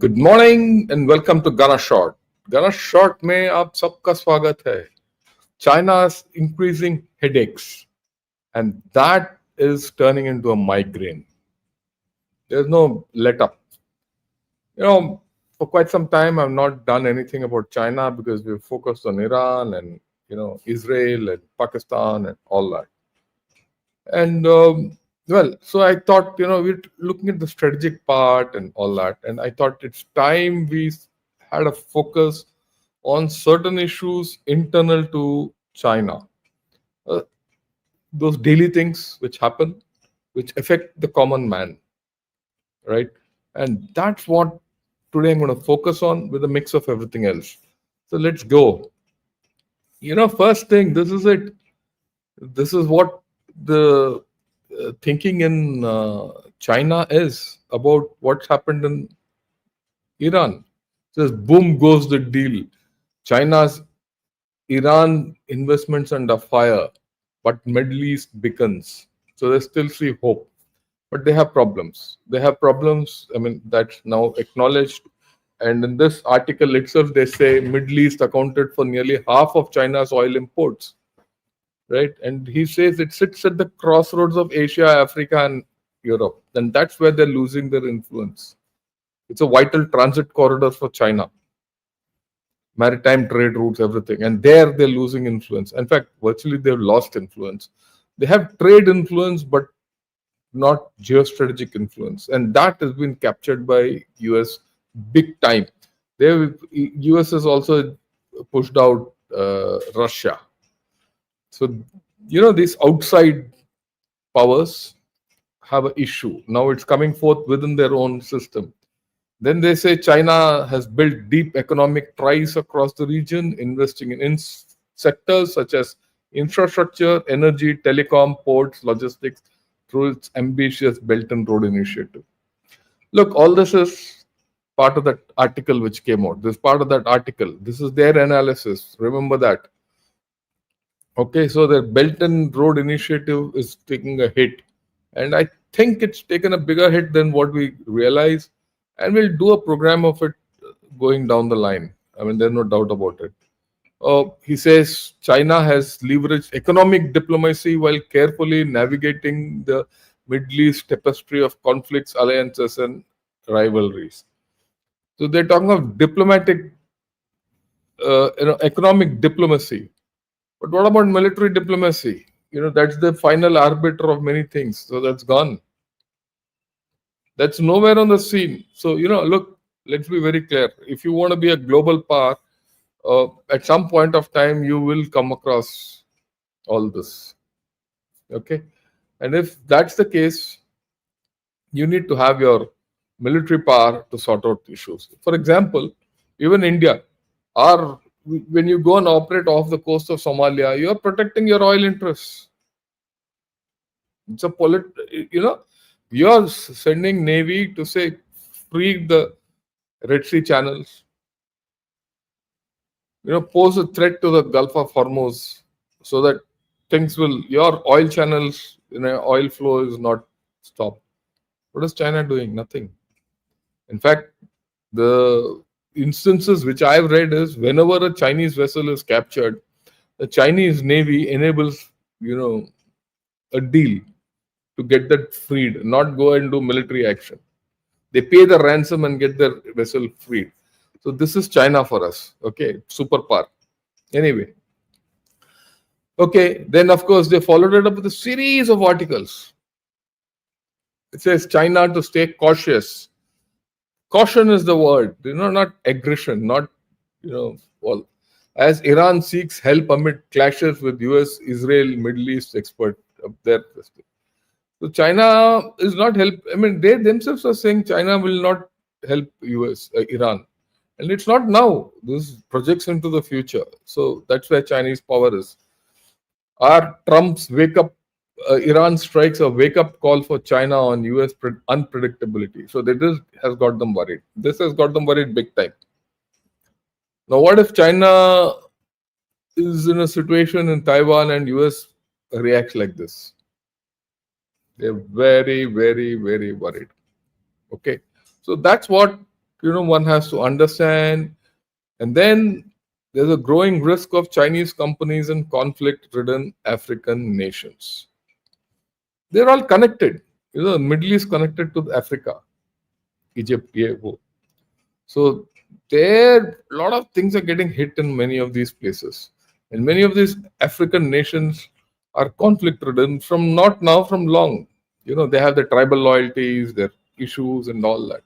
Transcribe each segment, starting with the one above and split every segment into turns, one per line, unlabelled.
Good morning and welcome to Gaana short. Gaana short में आप सबका स्वागत है। China's increasing headaches, and that is turning into a migraine. There's no let up. For quite some time, I've not done anything about China because we've focused on Iran and Israel and Pakistan and all that. And so I thought, we're looking at the strategic part and all that. And I thought it's time we had a focus on certain issues internal to China. Uh, those daily things which happen, which affect the common man, right? And that's what today I'm going to focus on with a mix of everything else. So let's go. First thing, this is it. This is what the thinking in China is about what's happened in Iran. Says boom goes the deal. China's Iran investments under fire, but Middle East beckons. So they still see hope, but they have problems. They have problems. I mean, that's now acknowledged. And in this article itself, they say Middle East accounted for nearly half of China's oil imports, right? And he says it sits at the crossroads of Asia, Africa, and Europe. And that's where they're losing their influence. It's a vital transit corridor for China, maritime trade routes, everything. And there they're losing influence. In fact, virtually they've lost influence. They have trade influence, but not geostrategic influence. And that has been captured by US big time. US has also pushed out Russia. So, these outside powers have an issue. Now it's coming forth within their own system. Then they say China has built deep economic ties across the region, investing in sectors such as infrastructure, energy, telecom, ports, logistics through its ambitious Belt and Road Initiative. Look, all this is part of that article which came out. This part of that article. This is their analysis. Remember that. Okay, so the Belt and Road Initiative is taking a hit. And I think it's taken a bigger hit than what we realize. And we'll do a program of it going down the line. I mean, there's no doubt about it. He says China has leveraged economic diplomacy while carefully navigating the Middle East tapestry of conflicts, alliances, and rivalries. So they're talking of diplomatic, economic diplomacy. But what about military diplomacy? That's the final arbiter of many things. So that's gone. That's nowhere on the scene. So, look, let's be very clear. If you want to be a global power, at some point of time, you will come across all this. Okay. And if that's the case, you need to have your military power to sort out issues. For example, even India, when you go and operate off the coast of Somalia, you're protecting your oil interests. It's a you're sending Navy to say free the Red Sea channels, pose a threat to the Gulf of Hormuz so that your oil channels, oil flow is not stopped. What is China doing? Nothing. In fact, the instances which I've read is whenever a Chinese vessel is captured, the Chinese Navy enables, a deal to get that freed, not go and do military action. They pay the ransom and get their vessel freed. So this is China for us. Okay, superpower. Anyway. Okay, then of course they followed it up with a series of articles. It says China to stay cautious. Caution is the word, not aggression, not, well, as Iran seeks help amid clashes with US, Israel, Middle East expert up there. So China is not help. I mean, they themselves are saying China will not help US, Iran, and it's not now. This projects into the future. So that's where Chinese power is. Are Trump's wake up? Iran strikes a wake up call for China on US unpredictability. So this has got them worried. This has got them worried big time. Now, what if China is in a situation in Taiwan and US reacts like this? They're very, very, very worried. Okay. So that's what one has to understand. And then there's a growing risk of Chinese companies in conflict-ridden African nations. They're all connected. The Middle East connected to Africa, Egypt, yeah. So there, a lot of things are getting hit in many of these places, and many of these African nations are conflict-ridden from not now, from long. They have their tribal loyalties, their issues, and all that.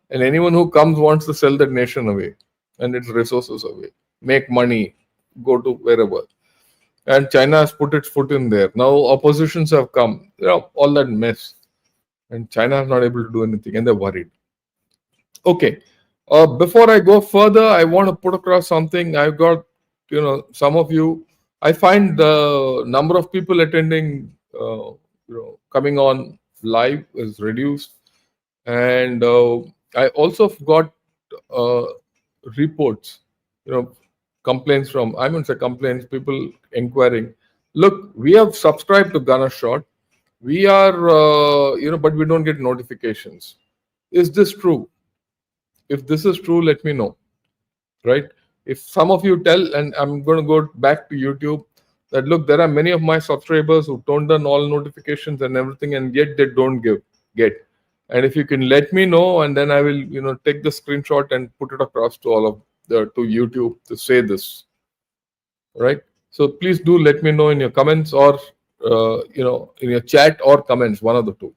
And anyone who comes wants to sell that nation away and its resources away, make money, go to wherever. And China has put its foot in there. Now oppositions have come, all that mess, and China is not able to do anything, and they're worried. Okay. Before I go further, I want to put across something. I've got, some of you. I find the number of people attending, coming on live is reduced, and I also got uh, reports, complaints from. I mean, say complaints, people inquiring. Look, we have subscribed to Gunner Shot. We are, but we don't get notifications. Is this true? If this is true, let me know, right? If some of you tell, and I'm going to go back to YouTube, that look, there are many of my subscribers who turned on all notifications and everything, and yet they don't get. And if you can let me know, and then I will, take the screenshot and put it across to all of to YouTube to say this, right? So please do let me know in your comments or in your chat or comments, one of the two.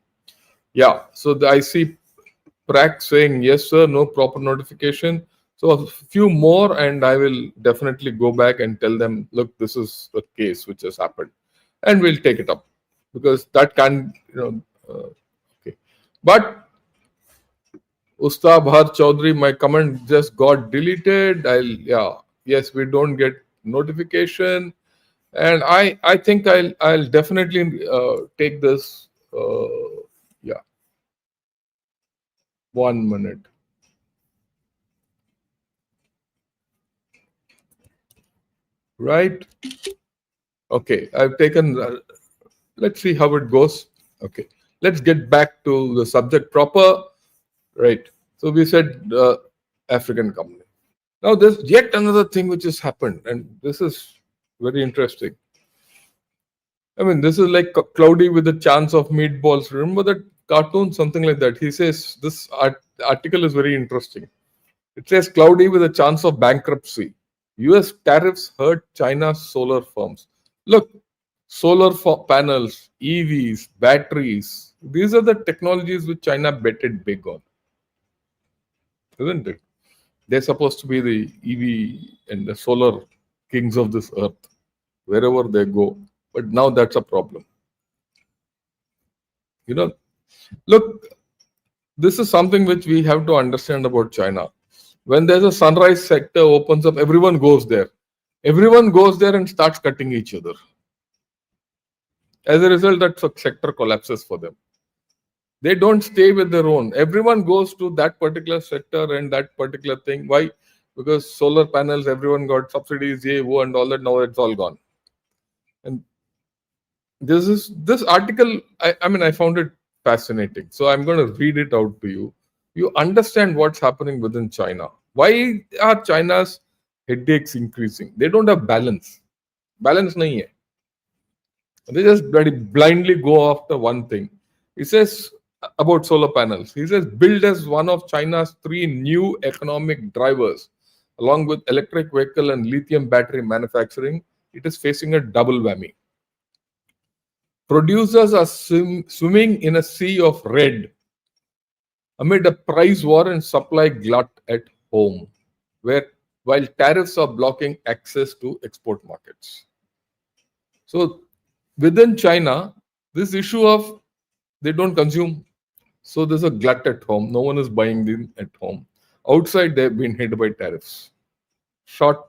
Yeah. So I see Prac saying yes, sir, no proper notification. So a few more, and I will definitely go back and tell them, look, this is the case which has happened, and we'll take it up because that can, okay. But Ustad Bhar Chaudhary, my comment just got deleted. Yes, we don't get notification, and I think I'll definitely take this. Yeah, 1 minute. Right. Okay, I've taken. Let's see how it goes. Okay, let's get back to the subject proper. Right. So we said African company. Now there's yet another thing which has happened, and this is very interesting. I mean, this is like cloudy with a chance of meatballs. Remember that cartoon, something like that. He says this article is very interesting. It says cloudy with a chance of bankruptcy. US tariffs hurt China's solar firms. Look, solar panels, EVs, batteries. These are the technologies which China betted big on, isn't it? They're supposed to be the EV and the solar kings of this earth, wherever they go. But now that's a problem. Look, this is something which we have to understand about China. When there's a sunrise sector opens up, everyone goes there. Everyone goes there and starts cutting each other. As a result, that sector collapses for them. They don't stay with their own. Everyone goes to that particular sector and that particular thing. Why? Because solar panels, everyone got subsidies, and all that. Now it's all gone. And this article. I found it fascinating. So I'm going to read it out to you. You understand what's happening within China. Why are China's headaches increasing? They don't have balance. Balance nahi hai. They just blindly go after one thing. He says about solar panels. He says built as one of China's 3 new economic drivers, along with electric vehicle and lithium battery manufacturing, it is facing a double whammy. Producers are swimming in a sea of red amid a price war and supply glut at home, while tariffs are blocking access to export markets. So within China, this issue of they don't consume, so there's a glut at home. No one is buying them at home. Outside, they've been hit by tariffs. Short,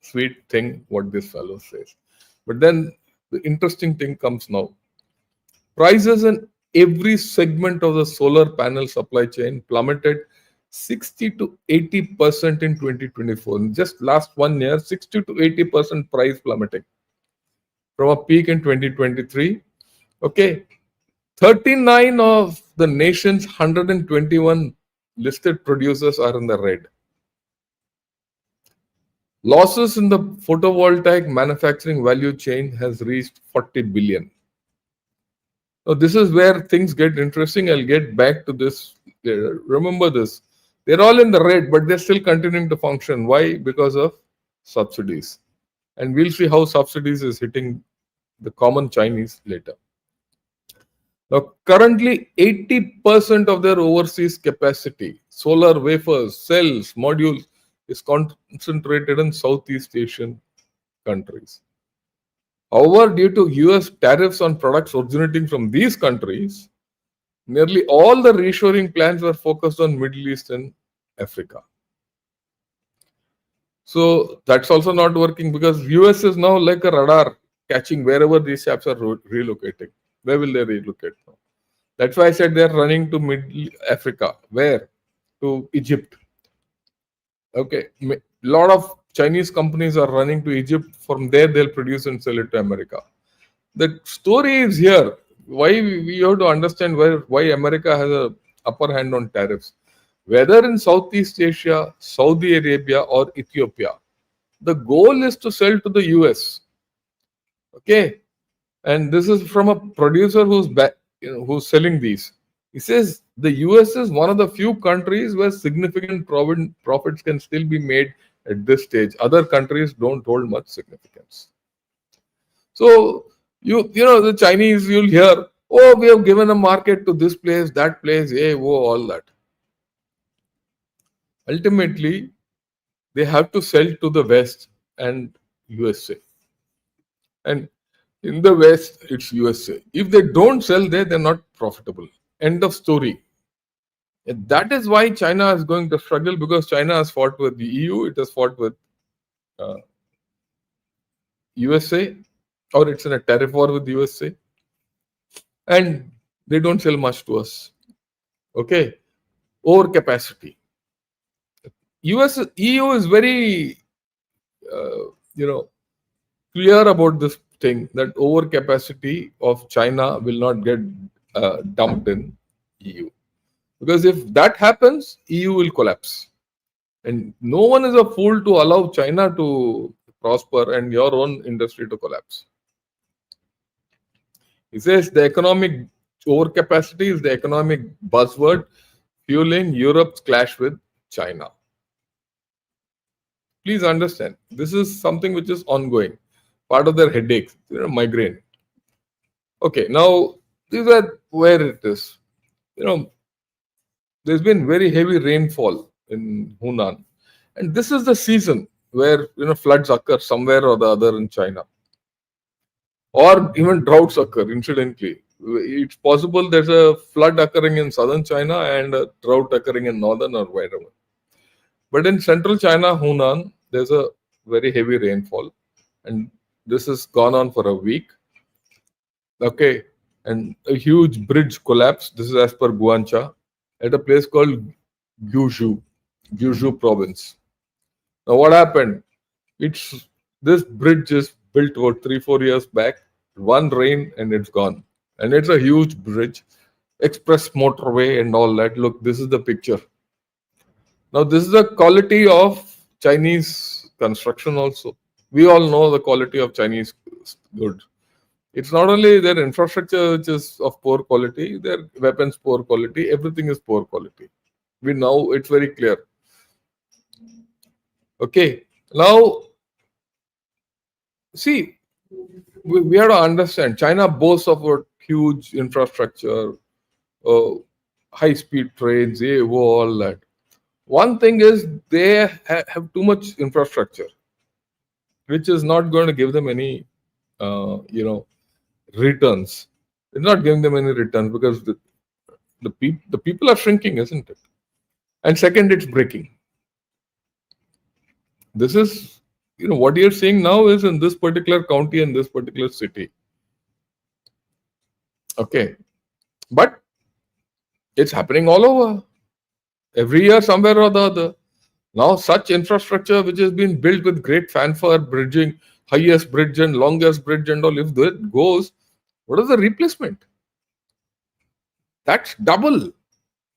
sweet thing, what this fellow says. But then the interesting thing comes now. Prices in every segment of the solar panel supply chain plummeted 60 to 80% in 2024. In just last 1 year, 60 to 80% price plummeting from a peak in 2023. Okay, 39 of the nation's 121 listed producers are in the red. Losses in the photovoltaic manufacturing value chain has reached 40 billion. Now, this is where things get interesting. I'll get back to this. Remember this. They're all in the red, but they're still continuing to function. Why? Because of subsidies. And we'll see how subsidies is hitting the common Chinese later. Now, currently, 80% of their overseas capacity, solar wafers, cells, modules, is concentrated in Southeast Asian countries. However, due to US tariffs on products originating from these countries, nearly all the reshoring plans were focused on Middle East and Africa. So that's also not working because US is now like a radar catching wherever these chaps are relocating. Where will they relocate now? That's why I said they're running to Middle Africa. Where? To Egypt. Okay. A lot of Chinese companies are running to Egypt. From there, they'll produce and sell it to America. The story is here. Why we have to understand why America has a upper hand on tariffs. Whether in Southeast Asia, Saudi Arabia, or Ethiopia, the goal is to sell to the US. Okay, and this is from a producer who's selling these. He says the US is one of the few countries where significant profits can still be made at this stage. Other countries don't hold much significance. So you know the Chinese, you'll hear, oh, we have given a market to this place, that place, all that. Ultimately, they have to sell to the West and USA. And in the West, it's USA. If they don't sell there, they're not profitable. End of story. And that is why China is going to struggle, because China has fought with the EU, it has fought with USA, or it's in a tariff war with USA, and they don't sell much to us. Okay, overcapacity. EU is very, clear about this thing that overcapacity of China will not get dumped in EU, because if that happens, EU will collapse, and no one is a fool to allow China to prosper and your own industry to collapse. He says the economic overcapacity is the economic buzzword fueling Europe's clash with China. Please understand, this is something which is ongoing, part of their headaches, migraine. Okay, now these are where it is. There's been very heavy rainfall in Hunan, and this is the season where floods occur somewhere or the other in China, or even droughts occur incidentally. It's possible there's a flood occurring in southern China and a drought occurring in northern or wherever. But in central China, Hunan, there's a very heavy rainfall, and this has gone on for a week. Okay, and a huge bridge collapsed. This is as per Guancha at a place called Gyuzhou province. Now, what happened? This bridge is built about 3-4 years back. One rain and it's gone, and it's a huge bridge, express motorway and all that. Look, this is the picture. Now, this is the quality of Chinese construction also. We all know the quality of Chinese goods. It's not only their infrastructure which is of poor quality, their weapons poor quality, everything is poor quality. We know it's very clear. Okay, now see, we have to understand China boasts of a huge infrastructure, high-speed trains, all that. One thing is they have too much infrastructure, which is not going to give them any, returns. It's not giving them any returns because the people are shrinking, isn't it? And second, it's breaking. This is, what you're seeing now is in this particular county and this particular city. Okay, but it's happening all over. Every year, somewhere or the other. Now, such infrastructure which has been built with great fanfare, bridging, highest bridge and longest bridge and all, if that goes, what is the replacement? That's double.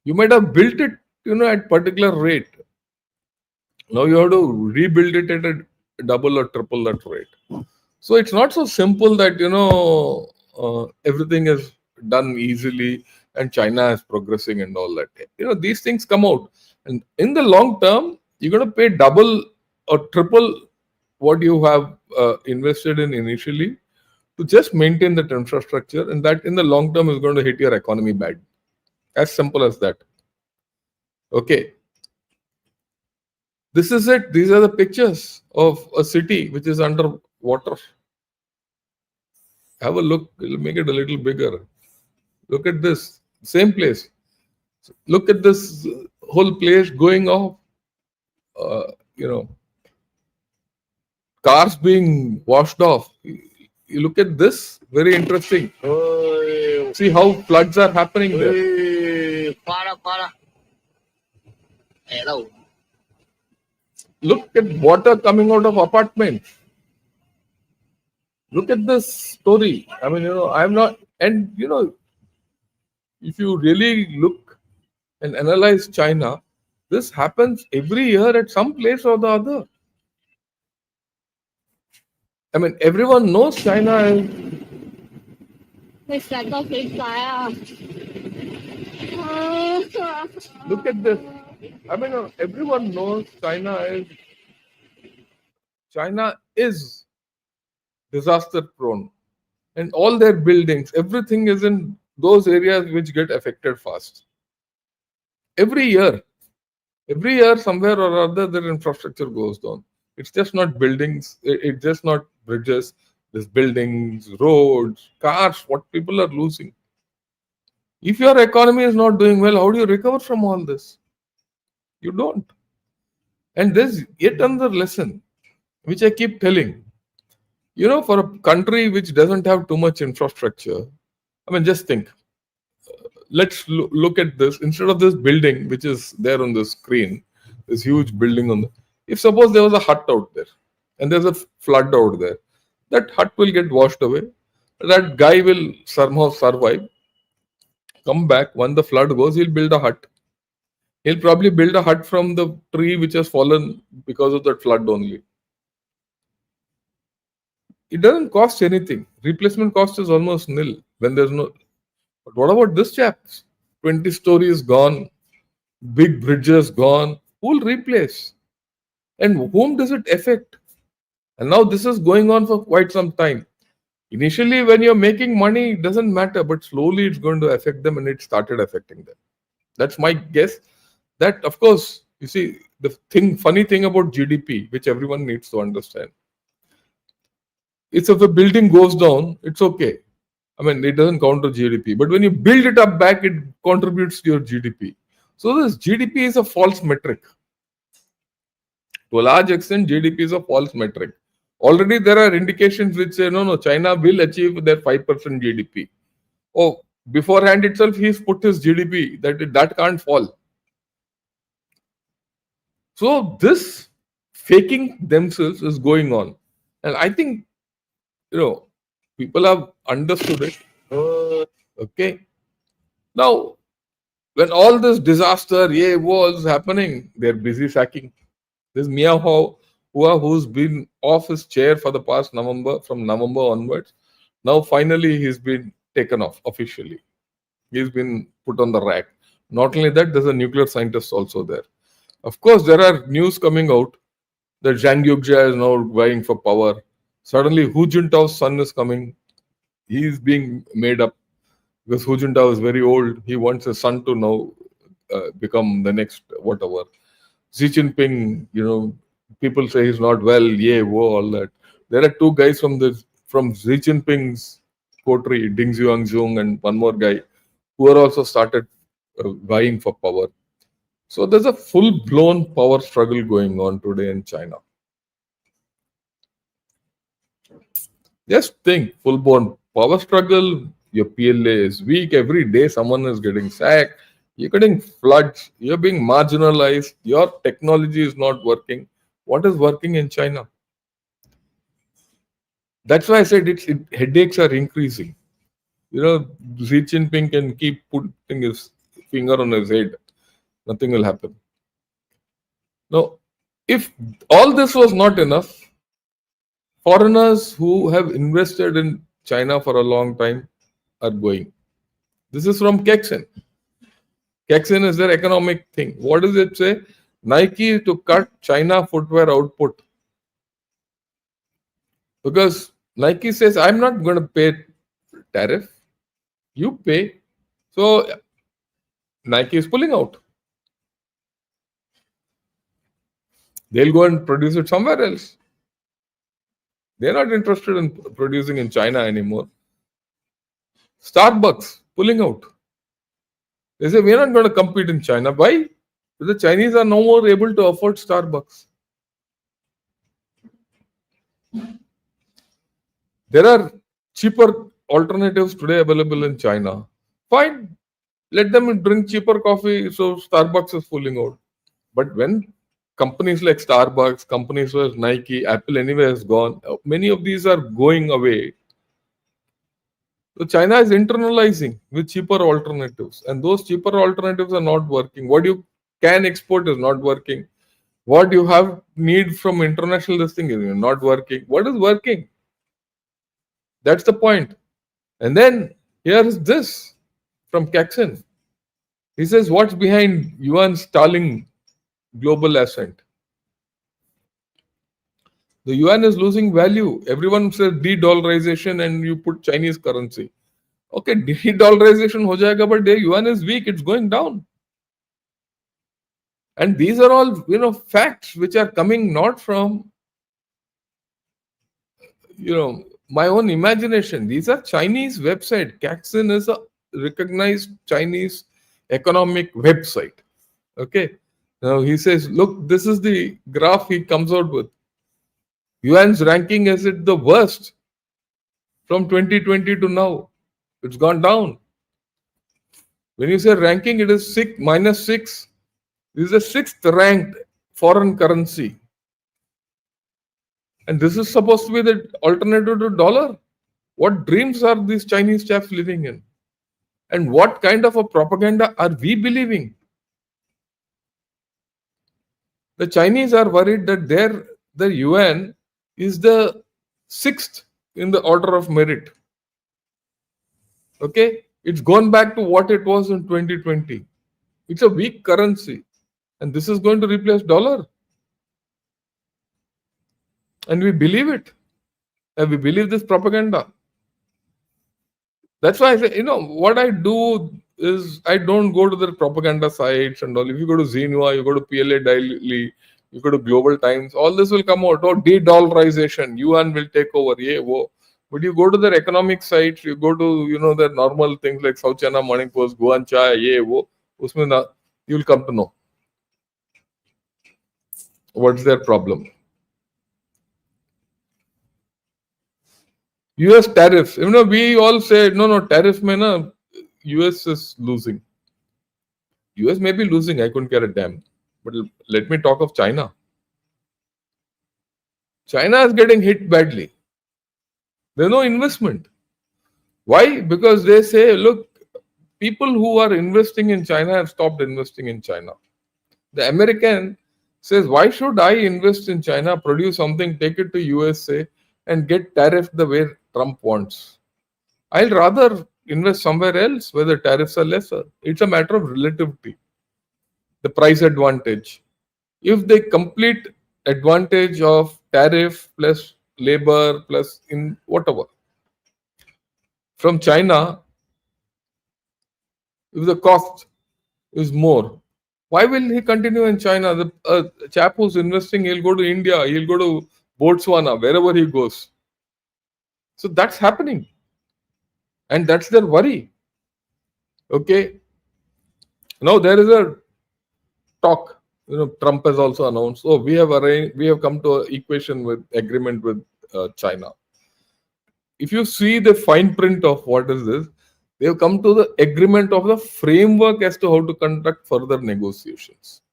You might have built it, at particular rate. Now you have to rebuild it at a double or triple that rate. So it's not so simple that everything is done easily and China is progressing and all that. These things come out, and in the long term, you're going to pay double or triple what you have invested in initially to just maintain that infrastructure, and that in the long term is going to hit your economy bad. As simple as that. Okay, this is it. These are the pictures of a city which is under water. Have a look. We'll make it a little bigger. Look at this. Same place. Look at this whole place going off. Uh, you know, cars being washed off. You look at this. Very interesting. See how floods are happening there. Look at water coming out of apartments. Look at this story. I mean, I'm not, and if you really look and analyze China, this happens every year at some place or the other. I mean, everyone knows China is. Look at this. I mean, everyone knows China is disaster prone, and all their buildings, everything is in those areas which get affected fast. Every year, somewhere or other, their infrastructure goes down. It's just not buildings. It's just not bridges. There's buildings, roads, cars. What people are losing. If your economy is not doing well, how do you recover from all this? You don't. And there's yet another lesson, which I keep telling. For a country which doesn't have too much infrastructure, I mean, just think. Let's look at this. Instead of this building, which is there on the screen, this huge building if suppose there was a hut out there and there's a flood out there, that hut will get washed away. That guy will somehow survive, come back. When the flood goes, he'll build a hut. He'll probably build a hut from the tree which has fallen because of that flood only. It doesn't cost anything. Replacement cost is almost nil when there's no. But what about this chap? 20 stories gone, big bridges gone. Who'll replace? And whom does it affect? And now this is going on for quite some time. Initially, when you're making money, it doesn't matter, but slowly it's going to affect them, and it started affecting them. That's my guess. That, of course, you see, funny thing about GDP, which everyone needs to understand. It's if a building goes down, it's okay. I mean, it doesn't count to GDP. But when you build it up back, it contributes to your GDP. So this GDP is a false metric. To a large extent, GDP is a false metric. Already there are indications which say, no, China will achieve their 5% GDP. Oh, beforehand itself, he's put his GDP, that can't fall. So this faking themselves is going on. And I think, people have understood it. Okay. Now, when all this disaster, was happening, they're busy sacking. This Mia Hua, who's been off his chair for the past from November onwards, now finally he's been taken off officially. He's been put on the rack. Not only that, there's a nuclear scientist also there. Of course, there are news coming out that Zhang Yugjia is now vying for power. Suddenly, Hu Jintao's son is coming. He's being made up because Hu Jintao is very old. He wants his son to now become the next whatever. Xi Jinping, people say he's not well. All that. There are two guys from Xi Jinping's coterie, Ding Zhuang and one more guy, who are also started vying for power. So there's a full-blown power struggle going on today in China. Just think, full-blown power struggle. Your PLA is weak. Every day someone is getting sacked. You're getting floods. You're being marginalized. Your technology is not working. What is working in China? That's why I said headaches are increasing. Xi Jinping can keep putting his finger on his head. Nothing will happen. Now, if all this was not enough, foreigners who have invested in China for a long time are going. This is from Kexen. Kexen is their economic thing. What does it say? Nike to cut China footwear output because Nike says, I'm not going to pay tariff, you pay. So Nike is pulling out. They'll go and produce it somewhere else. They're not interested in producing in China anymore. Starbucks pulling out. They say, we're not going to compete in China. Why? Because the Chinese are no more able to afford Starbucks. There are cheaper alternatives today available in China. Fine. Let them drink cheaper coffee, so Starbucks is pulling out. But when companies like Starbucks, companies like Nike, Apple anyway has gone, many of these are going away. So China is internalizing with cheaper alternatives, and those cheaper alternatives are not working. What you can export is not working. What you have need from international listing is not working. What is working? That's the point. And then here is this from Kaxin. He says, what's behind yuan stalling global ascent? The yuan is losing value. Everyone says de-dollarization and you put Chinese currency. Okay, de-dollarization ho jayega, but the yuan is weak. It's going down. And these are all, facts which are coming not from, my own imagination. These are Chinese website. Kaxin is a recognized Chinese economic website. Okay. Now he says, look, this is the graph he comes out with. Yuan's ranking is it the worst from 2020 to now. It's gone down. When you say ranking, it is -6. This is the 6th ranked foreign currency. And this is supposed to be the alternative to dollar. What dreams are these Chinese chaps living in? And what kind of a propaganda are we believing? The Chinese are worried that the yuan is the 6th in the order of merit. Okay? It's gone back to what it was in 2020. It's a weak currency. And this is going to replace dollar. And we believe it. And we believe this propaganda. That's why I say, what I do is I don't go to the propaganda sites and all. If you go to Xinhua, you go to PLA Daily, you go to Global Times, all this will come out. Oh, de-dollarization, yuan will take over. Yeah, whoa. But you go to their economic sites, you go to, their normal things like South China Morning Post, Guan Chai, yeah, whoa. You'll come to know what's their problem. US tariffs. We all say, no, tariff mein US is losing. US may be losing, I couldn't care a damn. But let me talk of China. China is getting hit badly. There's no investment. Why? Because they say, look, people who are investing in China have stopped investing in China. The American says, why should I invest in China, produce something, take it to USA and get tariffed the way Trump wants? I'll rather invest somewhere else where the tariffs are lesser. It's a matter of relativity. The price advantage. If the complete advantage of tariff plus labor plus in whatever from China, if the cost is more, why will he continue in China? The chap who's investing, he'll go to India, he'll go to Botswana, wherever he goes. So that's happening. And that's their worry. Okay. Now there is a talk. Trump has also announced. Oh, we have come to an equation with agreement with China. If you see the fine print of what is this, they have come to the agreement of the framework as to how to conduct further negotiations.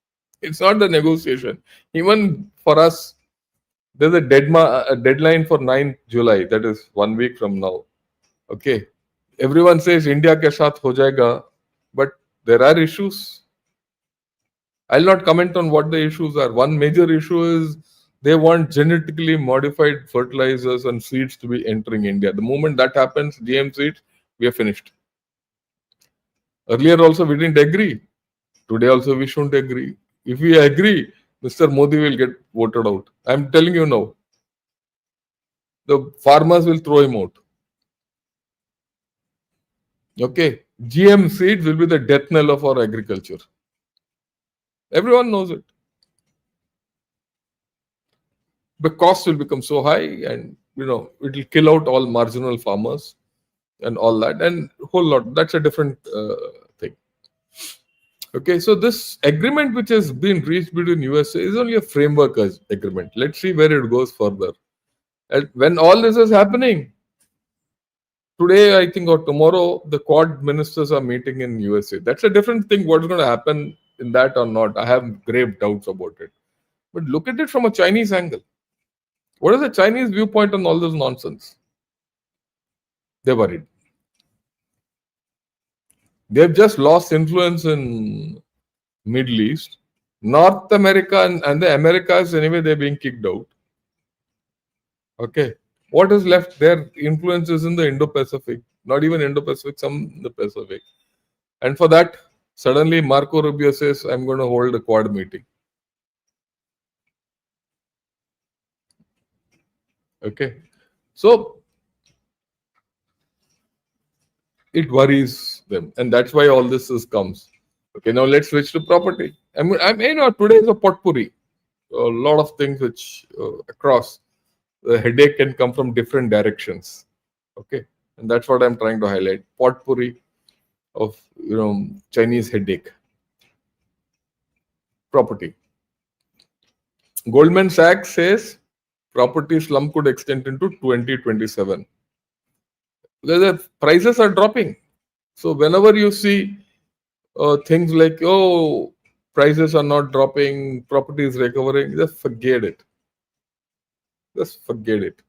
It's not the negotiation. Even for us, there's a deadline for 9th July. That is 1 week from now. Okay. Everyone says India ke saath ho jayega, but there are issues. I'll not comment on what the issues are. One major issue is they want genetically modified fertilizers and seeds to be entering India. The moment that happens, GM seeds, we are finished. Earlier also we didn't agree. Today also we shouldn't agree. If we agree, Mr. Modi will get voted out. I'm telling you now. The farmers will throw him out. Okay. GM seeds will be the death knell of our agriculture. Everyone knows it. The cost will become so high, and it will kill out all marginal farmers and all that, and whole lot. That's a different thing. Okay, so this agreement which has been reached between USA is only a framework agreement. Let's see where it goes further. And when all this is happening, today I think or tomorrow the Quad ministers are meeting in USA. That's a different thing. What's going to happen in that or not? I have grave doubts about it. But look at it from a Chinese angle. What is the Chinese viewpoint on all this nonsense? They're worried. They've just lost influence in Middle East. North America and the Americas, anyway, they're being kicked out. Okay. What is left? Their influence is in the Indo-Pacific. Not even Indo-Pacific, some in the Pacific. And for that, suddenly Marco Rubio says, I'm going to hold a Quad meeting. Okay. So it worries them. And that's why all this comes. Okay, now let's switch to property. Today is a potpourri. A lot of things which across the headache can come from different directions. Okay, and that's what I'm trying to highlight. Potpourri of Chinese headache. Property. Goldman Sachs says property slump could extend into 2027. The prices are dropping. So whenever you see things like, prices are not dropping, property is recovering, just forget it. Just forget it.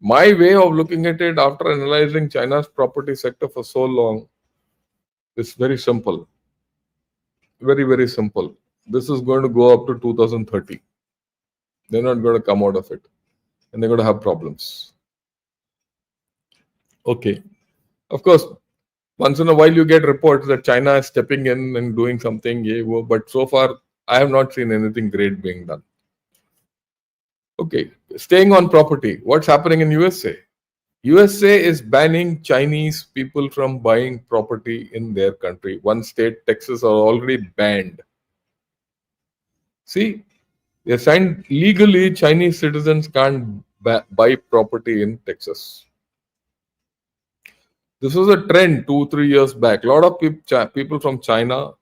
My way of looking at it after analyzing China's property sector for so long is very simple. Very, very simple. This is going to go up to 2030. They're not going to come out of it. And they're going to have problems. Okay. Of course, once in a while you get reports that China is stepping in and doing something, but so far I have not seen anything great being done. Okay, staying on property, what's happening in USA? USA is banning Chinese people from buying property in their country. One state, Texas, are already banned. See, they signed legally Chinese citizens can't buy property in Texas. This was a trend 2-3 years back. A lot of people from China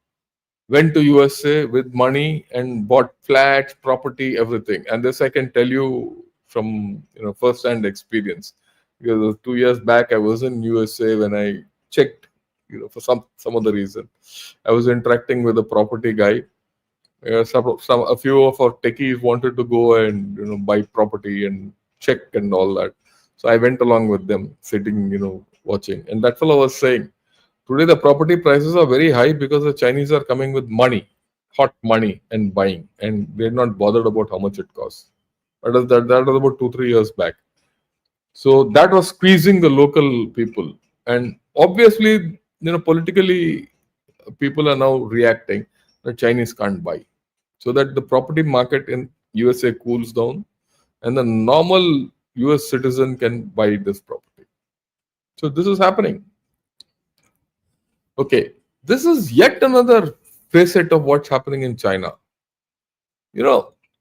went to USA with money and bought flats, property, everything. And this I can tell you from first-hand experience. Because 2 years back, I was in USA when I checked, for some other reason. I was interacting with a property guy. A few of our techies wanted to go and buy property and check and all that. So I went along with them, sitting, watching. And that fellow was saying, today the property prices are very high because the Chinese are coming with money, hot money, and buying, and they're not bothered about how much it costs. That was about 2-3 years back. So that was squeezing the local people, and obviously, politically, people are now reacting that Chinese can't buy, so that the property market in USA cools down, and the normal US citizen can buy this property. So this is happening. Okay, this is yet another facet of what's happening in China.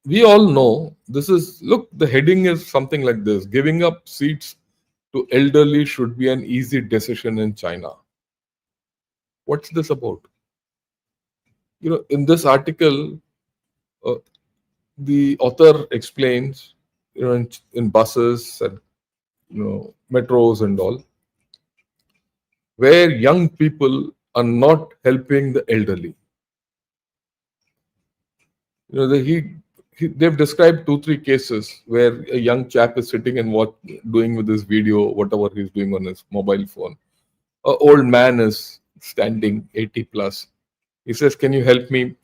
We all know this is, look, the heading is something like this: giving up seats to elderly should be an easy decision in China. What's this about? In this article, the author explains, in buses and metros and all, where young people are not helping the elderly. They've described 2-3 cases where a young chap is sitting and doing with his video, whatever he's doing on his mobile phone. An old man is standing, 80 plus. He says, "Can you help me?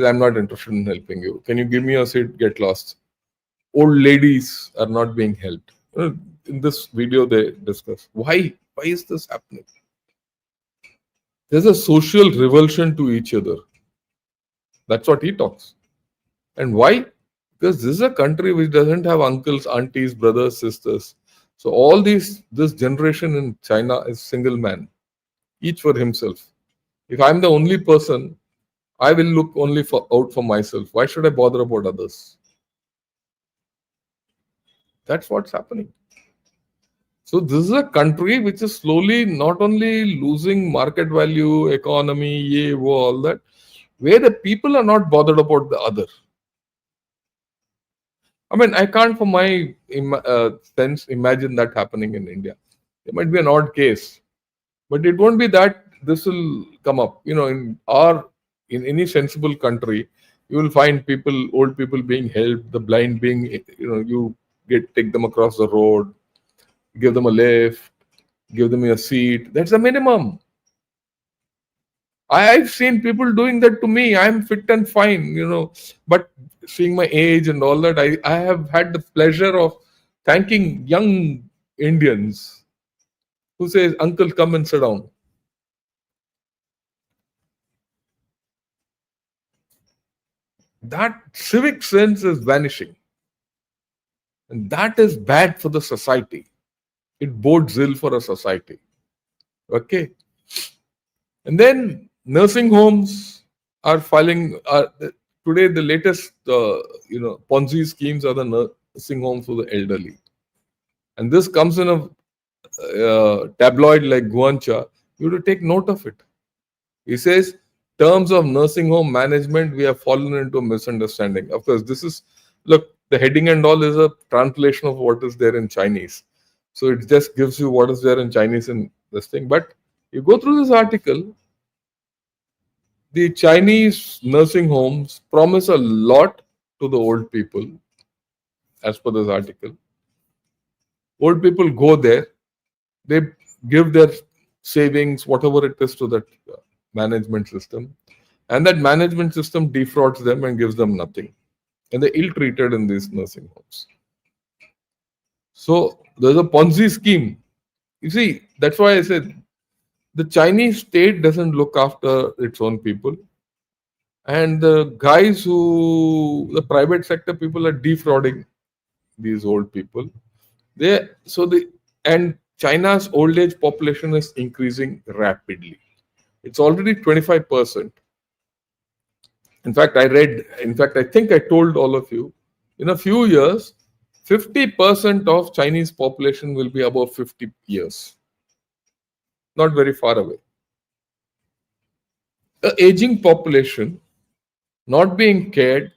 I'm not interested in helping you. Can you give me a seat? Get lost. Old ladies are not being helped. In this video, they discuss why. Why is this happening? There's a social revulsion to each other. That's what he talks. And why? Because this is a country which doesn't have uncles, aunties, brothers, sisters. So all this generation in China is single man, each for himself. If I'm the only person, I will look only out for myself. Why should I bother about others? That's what's happening. So this is a country which is slowly not only losing market value, economy, all that, where the people are not bothered about the other. I mean, I can't, for my sense, imagine that happening in India. It might be an odd case, but it won't be that this will come up. In any sensible country, you will find people, old people being helped, the blind being, you take them across the road, give them a lift, give them a seat. That's the minimum. I've seen people doing that to me. I'm fit and fine, but seeing my age and all that, I have had the pleasure of thanking young Indians who says, "Uncle, come and sit down." That civic sense is vanishing. And that is bad for the society. It bodes ill for a society. Okay. And then nursing homes are filing. Today, the latest, Ponzi schemes are the nursing homes for the elderly. And this comes in a tabloid like Guancha. You have to take note of it. He says, terms of nursing home management, we have fallen into a misunderstanding. Of course, look, the heading and all is a translation of what is there in Chinese. So it just gives you what is there in Chinese in this thing. But you go through this article, the Chinese nursing homes promise a lot to the old people, as per this article. Old people go there, they give their savings, whatever it is, to that management system. And that management system defrauds them and gives them nothing. And they're ill treated in these nursing homes. So there's a Ponzi scheme. You see, that's why I said the Chinese state doesn't look after its own people. And the the private sector people are defrauding these old people. And China's old age population is increasing rapidly. It's already 25%. In fact, I think I told all of you, in a few years, 50% of Chinese population will be above 50 years. Not very far away. The aging population not being cared,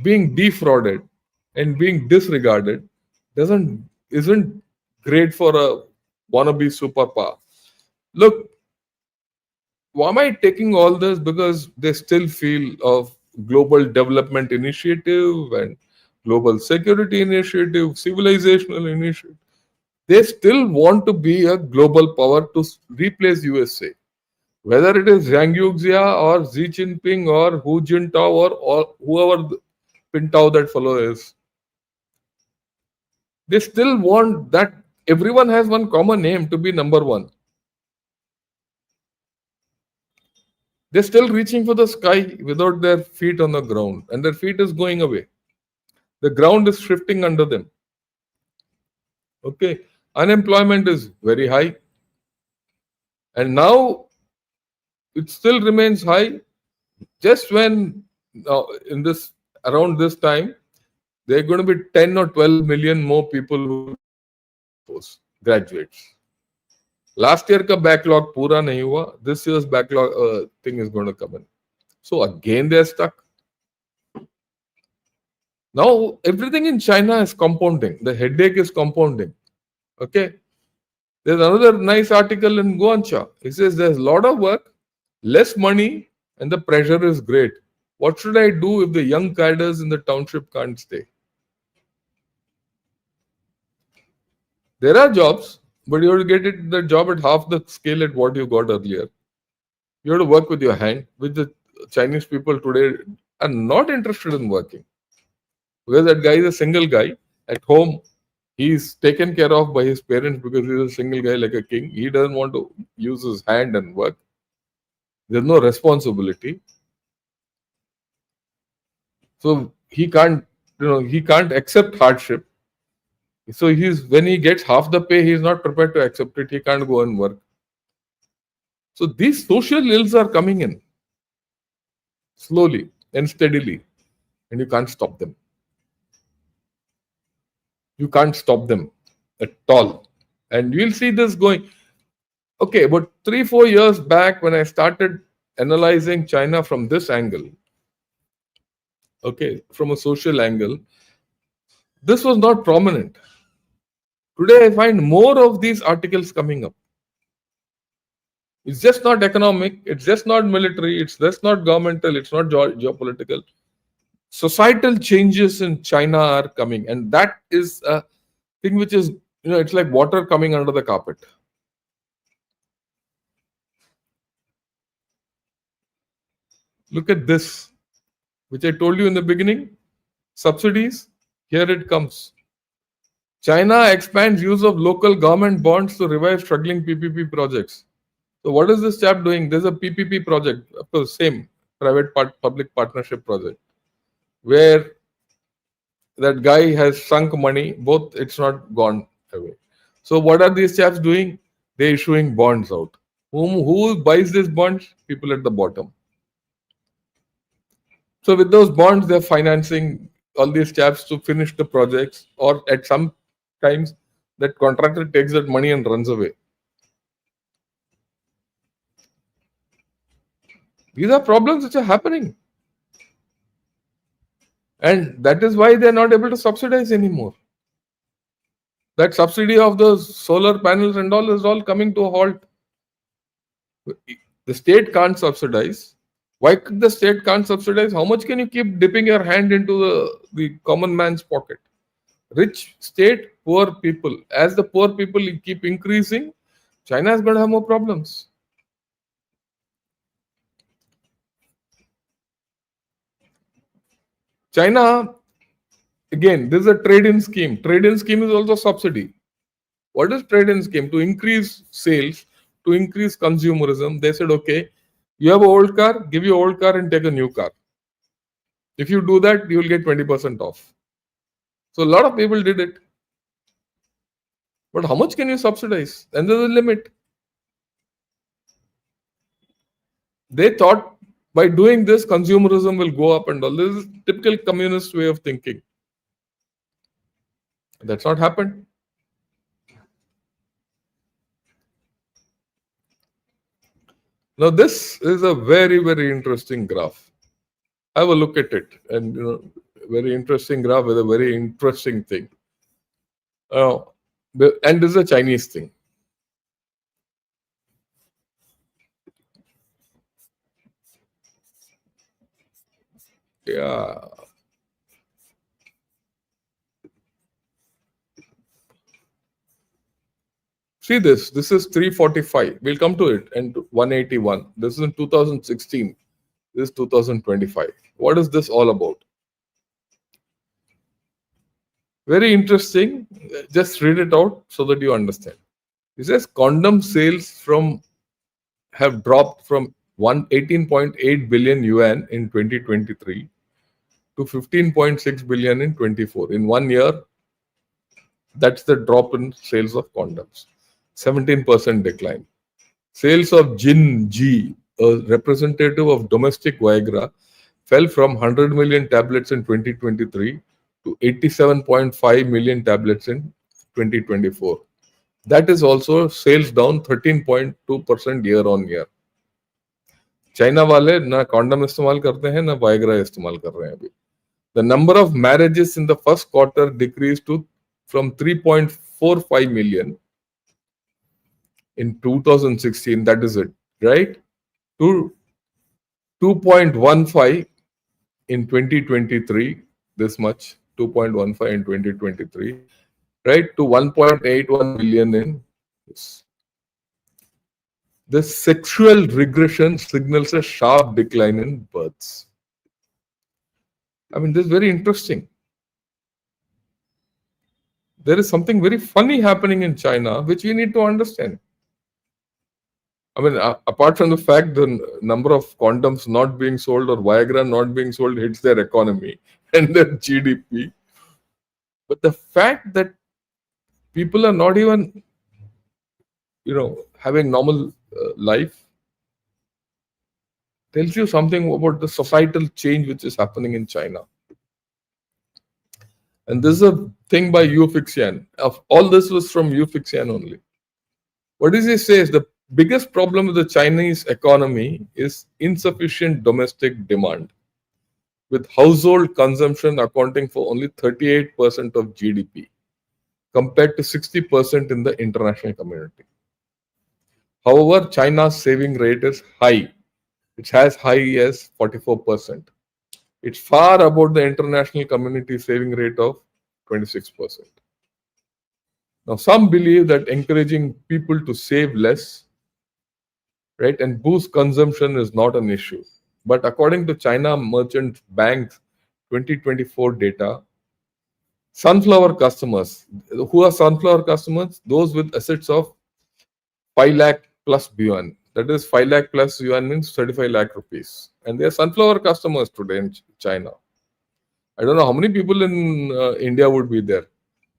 being defrauded, and being disregarded isn't great for a wannabe superpower. Look, why am I taking all this? Because they still feel of global development initiative and global security initiative, civilizational initiative. They still want to be a global power to replace USA. Whether it is Zhang Yuxia or Xi Jinping or Hu Jintao or whoever Pintao that fellow is, they still want that everyone has one common name to be number one. They're still reaching for the sky without their feet on the ground, and their feet is going away. The ground is shifting under them. Okay, unemployment is very high, and now it still remains high. Just when in this around this time, there are going to be 10 or 12 million more people who graduates. Last year ka backlog pura nahi hua. This year's backlog thing is going to come in. So again they're stuck. Now everything in China is compounding. The headache is compounding. Okay. There's another nice article in Guancha. It says there's a lot of work, less money, and the pressure is great. What should I do if the young cadres in the township can't stay? There are jobs, but you have to get the job at half the scale at what you got earlier. You have to work with your hand, which the Chinese people today are not interested in working because that guy is a single guy at home. He's taken care of by his parents because he's a single guy like a king. He doesn't want to use his hand and work. There's no responsibility, so he can't accept hardship. So he's when he gets half the pay, he's not prepared to accept it. He can't go and work. So these social ills are coming in slowly and steadily, and you can't stop them. You can't stop them at all. And you'll see this going. Okay, but 3-4 years back, when I started analyzing China from this angle, okay, from a social angle, this was not prominent. Today, I find more of these articles coming up. It's just not economic, it's just not military, it's just not governmental, it's not geopolitical. Societal changes in China are coming, and that is a thing which is, it's like water coming under the carpet. Look at this, which I told you in the beginning, subsidies. Here it comes. China expands use of local government bonds to revive struggling PPP projects. So what is this chap doing? There's a PPP project, of course, same public partnership project, where that guy has sunk money. Both, it's not gone away. So what are these chaps doing? They're issuing bonds out. Who buys these bonds? People at the bottom. So with those bonds, they're financing all these chaps to finish the projects, or at some times that contractor takes that money and runs away. These are problems which are happening. And that is why they're not able to subsidize anymore. That subsidy of those solar panels and all is all coming to a halt. The state can't subsidize. Why the state can't subsidize? How much can you keep dipping your hand into the common man's pocket? Rich state, poor people. As the poor people keep increasing, China is going to have more problems. China, again, this is a trade-in scheme. Trade-in scheme is also subsidy. What is trade-in scheme? To increase sales, to increase consumerism. They said, okay, you have an old car, give you an old car and take a new car. If you do that, you will get 20% off. So a lot of people did it. But how much can you subsidize? And there's a limit. They thought by doing this, consumerism will go up and all. This is typical communist way of thinking. That's not happened. Now, this is a very, very interesting graph. Have a look at it. And, very interesting graph with a very interesting thing. And this is a Chinese thing. Yeah. See this. This is 345. We'll come to it. And 181. This is in 2016. This is 2025. What is this all about? Very interesting. Just read it out so that you understand. It says condom sales have dropped from 18.8 billion yuan in 2023 to 15.6 billion in 24. In 1 year, that's the drop in sales of condoms. 17% decline. Sales of Jin G, a representative of domestic Viagra, fell from 100 million tablets in 2023 to 87.5 million tablets in 2024. That is also sales down 13.2% year on year. China वाले ना condom इस्तेमाल करते हैं ना Viagra इस्तेमाल कर रहे हैं अभी. The number of marriages in the first quarter decreased from 3.45 million in 2016, that is it, right, to 2.15 in 2023, this much, 2.15 in 2023, right, to 1.81 million in this. This sexual regression signals a sharp decline in births. I mean, this is very interesting. There is something very funny happening in China which we need to understand. I mean, apart from the fact the number of condoms not being sold or Viagra not being sold hits their economy and their GDP, but the fact that people are not even, having normal life tells you something about the societal change which is happening in China. And this is a thing by Yu Fixian. Of all this was from Yu Fixian only. What does he say is the biggest problem with the Chinese economy is insufficient domestic demand, with household consumption accounting for only 38% of GDP, compared to 60% in the international community. However, China's saving rate is high. It's as high as 44%. It's far above the international community saving rate of 26%. Now, some believe that encouraging people to save less, right, and boost consumption is not an issue. But according to China Merchant Bank's 2024 data, sunflower customers, who are sunflower customers? Those with assets of 5 lakh plus yuan. That is 5 lakh plus yuan means 35 lakh rupees. And they are sunflower customers today in China. I don't know how many people in India would be there.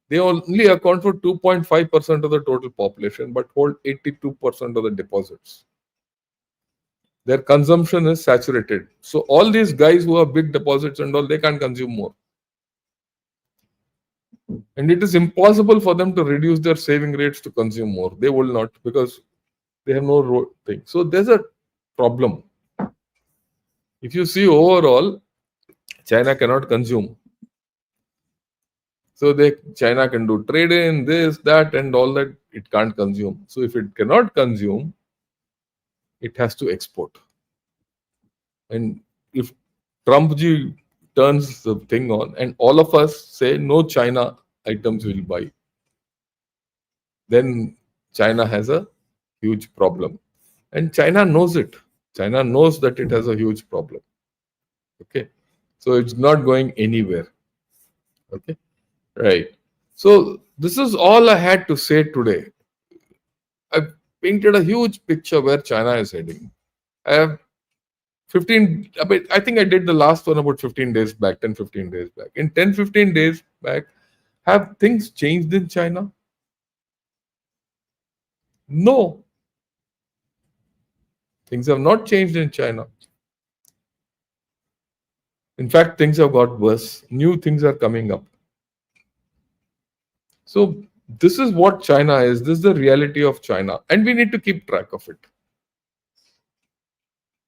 They only account for 2.5% of the total population, but hold 82% of the deposits. Their consumption is saturated. So all these guys who have big deposits and all, they can't consume more. And it is impossible for them to reduce their saving rates to consume more. They will not, because they have no thing. So there's a problem. If you see overall, China cannot consume. So China can do trade in this, that, and all that. It can't consume. So if it cannot consume, it has to export. And if Trump ji turns the thing on and all of us say no China items will buy, then China has a huge problem. And China knows it. China knows that it has a huge problem. Okay. So it's not going anywhere. Okay. Right. So this is all I had to say today. I've painted a huge picture where China is heading. I have 15, I think I did the last one about 15 days back, 10, 15 days back. In 10, 15 days back, have things changed in China? No. Things have not changed in China. In fact, things have got worse. New things are coming up. So this is what China is. This is the reality of China. And we need to keep track of it.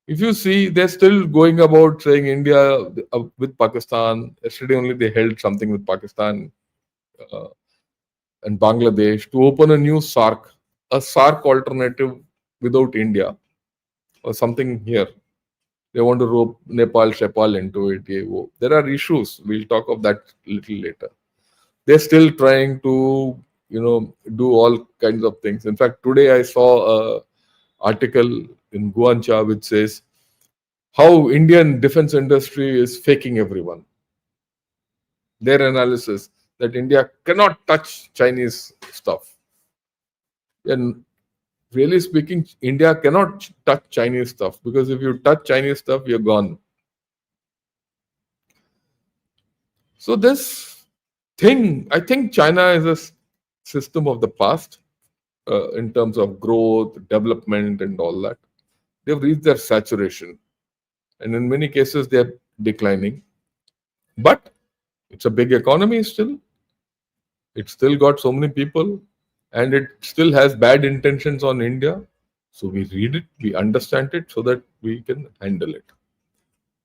If you see, they're still going about saying India with Pakistan. Yesterday only they held something with Pakistan and Bangladesh to open a new SARC, a SARC alternative without India or something here. They want to rope Nepal, Shepal into it. There are issues. We'll talk of that little later. They're still trying to, do all kinds of things. In fact, today I saw an article in Guancha which says how Indian defense industry is faking everyone. Their analysis that India cannot touch Chinese stuff. And really speaking, India cannot touch Chinese stuff, because if you touch Chinese stuff, you're gone. So this thing, I think China is a system of the past in terms of growth, development, and all that. They've reached their saturation. And in many cases, they're declining. But it's a big economy still. It's still got so many people. And it still has bad intentions on India. So we read it, we understand it so that we can handle it.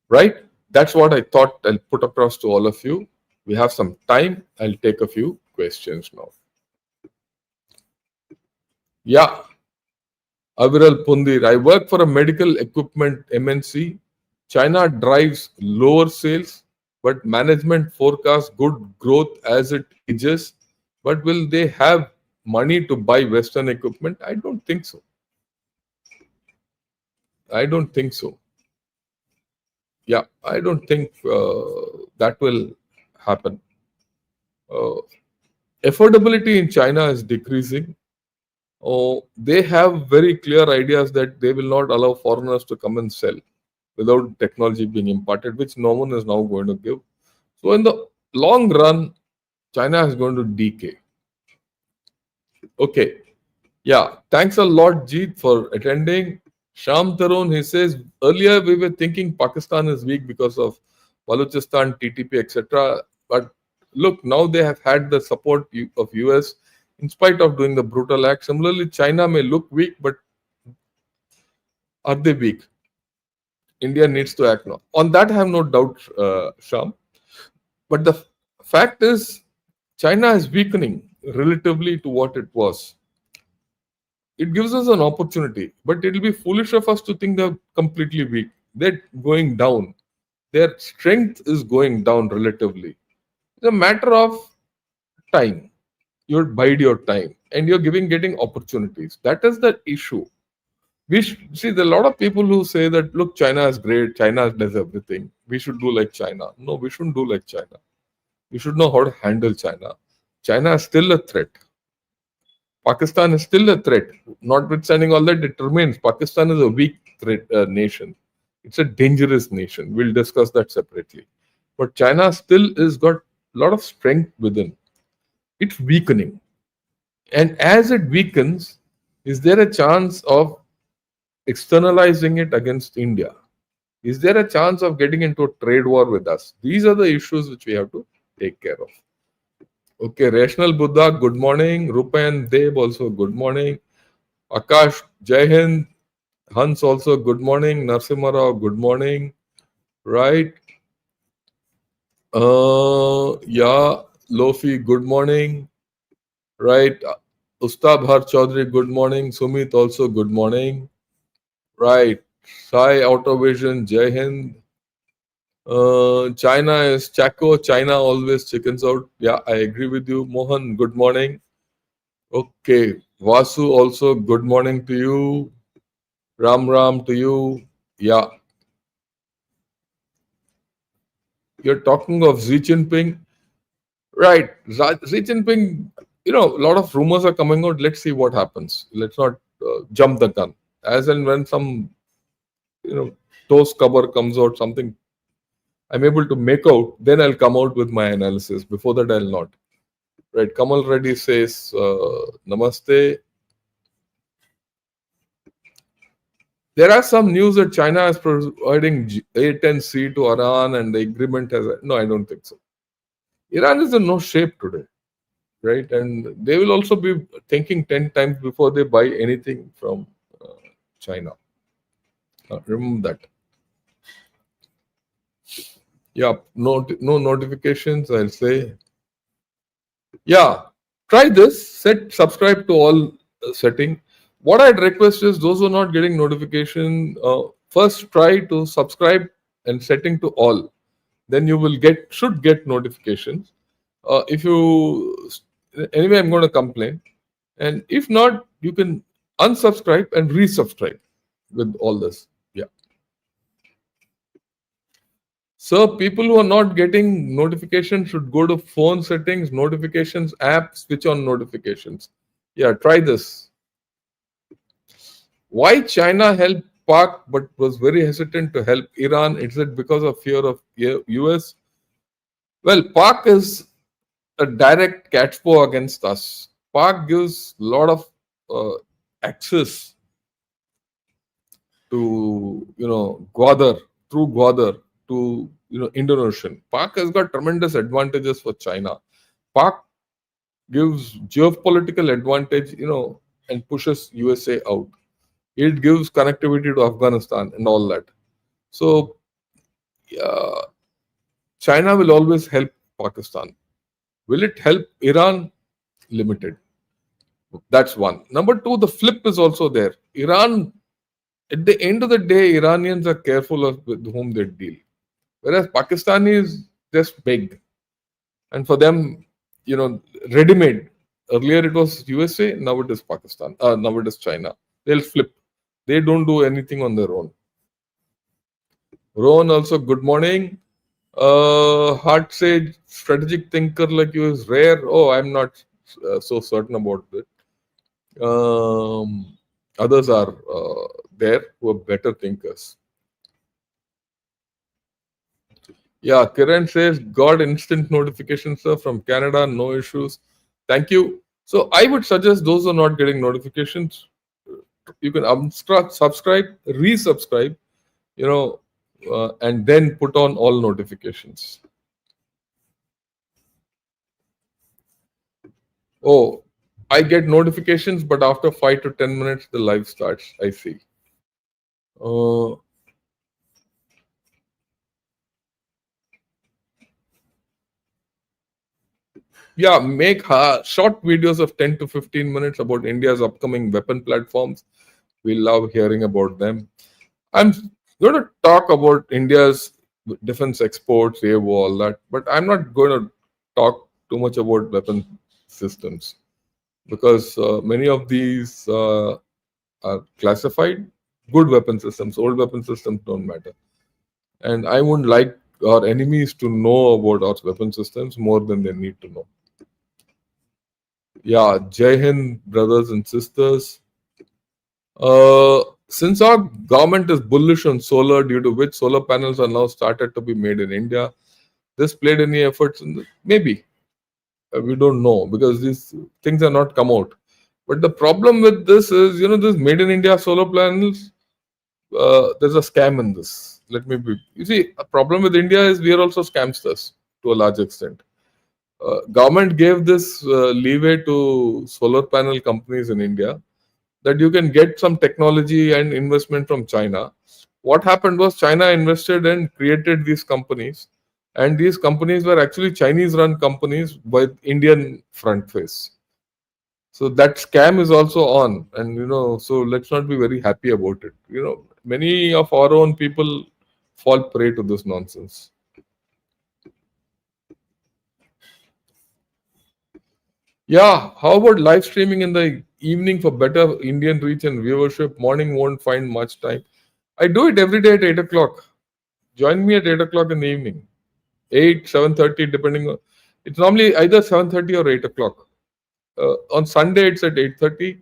Right? That's what I thought I'll put across to all of you. We have some time. I'll take a few questions now. Yeah. Aviral Pundir. I work for a medical equipment MNC. China drives lower sales, but management forecasts good growth as it ages. But will they have money to buy Western equipment? I don't think so. I don't think so. Yeah, I don't think that will happen. Uh, Affordability in China is decreasing. Oh, they have very clear ideas that they will not allow foreigners to come and sell without technology being imparted, which no one is now going to give. So, in the long run, China is going to decay. Okay. Yeah. Thanks a lot, Jeet, for attending. Sham Tarun, he says, earlier we were thinking Pakistan is weak because of Balochistan, TTP, etc. But look, now they have had the support of US in spite of doing the brutal act. Similarly, China may look weak, but are they weak? India needs to act now. On that, I have no doubt, Sham. But the fact is, China is weakening relatively to what it was. It gives us an opportunity, but it will be foolish of us to think they're completely weak. They're going down. Their strength is going down relatively. It's a matter of time. You bide your time and you're getting opportunities. That is the issue. See, there are a lot of people who say that, look, China is great, China does everything. We should do like China. No, we shouldn't do like China. We should know how to handle China. China is still a threat. Pakistan is still a threat. Notwithstanding all that, it remains. Pakistan is a weak threat nation. It's a dangerous nation. We'll discuss that separately. But China still has got a lot of strength within. It's weakening. And as it weakens, is there a chance of externalizing it against India? Is there a chance of getting into a trade war with us? These are the issues which we have to take care of. Okay, Rational Buddha, good morning. Rupen Deb also, good morning. Akash, Jai Hind. Hans also, good morning. Narsimha Rao, good morning. Right. Yeah, Lofi, good morning. Right. Ustab Har Chaudhary, good morning. Sumit also, good morning. Right. Sai Autovision, Jai Hind. China is Chaco. China always chickens out. Yeah, I agree with you. Mohan, good morning. Okay. Vasu also, good morning to you. Ram Ram to you. Yeah. You're talking of Xi Jinping. Right. Xi Jinping, a lot of rumors are coming out. Let's see what happens. Let's not jump the gun. As and when some, toast cover comes out, something I'm able to make out, then I'll come out with my analysis. Before that, I'll not. Right. Kamal Reddy says, Namaste. There are some news that China is providing A10C to Iran and the agreement has. No, I don't think so. Iran is in no shape today, right? And they will also be thinking 10 times before they buy anything from China. Remember that. Yeah, no notifications, I'll say. Yeah, try this. Subscribe to all setting. What I'd request is those who are not getting notification, first try to subscribe and setting to all. Then you should get notifications. If you anyway, I'm going to complain, and if not, you can unsubscribe and resubscribe with all this. Yeah. So people who are not getting notification should go to phone settings, notifications, app, switch on notifications. Yeah, try this. Why China helped Pak but was very hesitant to help Iran? Is it because of fear of US? Well, Pak is a direct catch paw against us. Pak gives a lot of access to Gwadar through Gwadar to Indian Ocean. Pak has got tremendous advantages for China. Pak gives geopolitical advantage, and pushes USA out. It gives connectivity to Afghanistan and all that. So China will always help Pakistan. Will it help Iran? Limited. That's one. Number two, the flip is also there. Iran, at the end of the day, Iranians are careful of with whom they deal. Whereas Pakistani is just big. And for them, ready-made. Earlier it was USA, now it is Pakistan. Now it is China. They'll flip. They don't do anything on their own. Rohan also, good morning. Hart said, strategic thinker like you is rare. Oh, I'm not so certain about it. Others are there who are better thinkers. Yeah, Kiran says, got instant notifications, sir, from Canada, no issues. Thank you. So I would suggest those who are not getting notifications, you can subscribe, resubscribe, you know, and then put on all notifications. Oh, I get notifications, but after 5 to 10 minutes, the live starts. I see. Uh, yeah, make short videos of 10 to 15 minutes about India's upcoming weapon platforms. We love hearing about them. I'm going to talk about India's defense exports, all that, but I'm not going to talk too much about weapon systems because many of these are classified. Good weapon systems, old weapon systems don't matter. And I wouldn't like our enemies to know about our weapon systems more than they need to know. Yeah, Jai Hind, brothers and sisters. Since our government is bullish on solar, due to which solar panels are now started to be made in India, this played any efforts in maybe we don't know because these things are not come out. But the problem with this is, this made in India solar panels. There's a scam in this. Let me be. You see, a problem with India is we are also scamsters to a large extent. Government gave this leeway to solar panel companies in India that you can get some technology and investment from China. What happened was China invested and created these companies, and these companies were actually Chinese-run companies with Indian front face. So that scam is also on, and so let's not be very happy about it. Many of our own people fall prey to this nonsense. Yeah, how about live streaming in the evening for better Indian reach and viewership? Morning won't find much time. I do it every day at 8 o'clock. Join me at 8 o'clock in the evening. 8, 7:30, depending on. It's normally either 7:30 or 8 o'clock. On Sunday, it's at 8:30.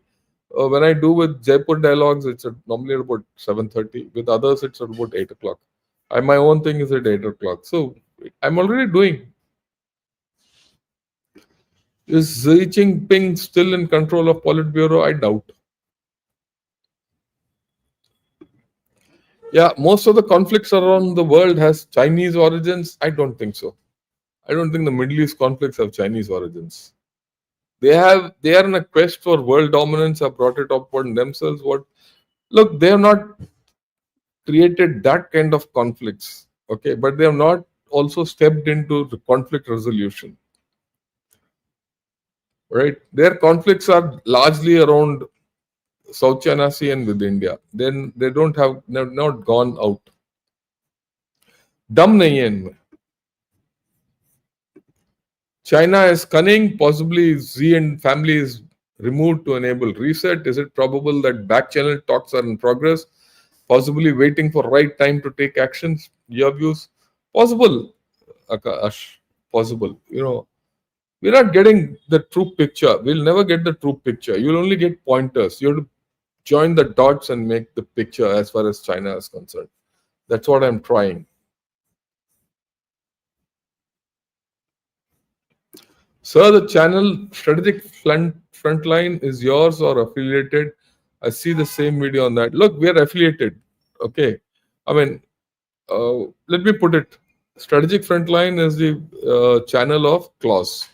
When I do with Jaipur dialogues, it's normally at about 7:30. With others, it's at about 8 o'clock. My own thing is at 8 o'clock. So I'm already doing. Is Xi Jinping still in control of Politburo? I doubt. Yeah, most of the conflicts around the world has Chinese origins. I don't think so. I don't think the Middle East conflicts have Chinese origins. They are in a quest for world dominance, have brought it upon themselves. What look, they have not created that kind of conflicts. Okay, but they have not also stepped into the conflict resolution. Right? Their conflicts are largely around South China Sea and with India. Then they've not gone out. दम नहीं है इनमें. China is cunning, possibly Z and family is removed to enable reset. Is it probable that back channel talks are in progress, possibly waiting for right time to take actions? Your views? Possible, Akash. Possible. We're not getting the true picture. We'll never get the true picture. You'll only get pointers. You have to join the dots and make the picture as far as China is concerned. That's what I'm trying. Sir, the channel strategic frontline is yours or affiliated. I see the same video on that. Look, we are affiliated. Okay. I mean, let me put it. Strategic frontline is the channel of Clause.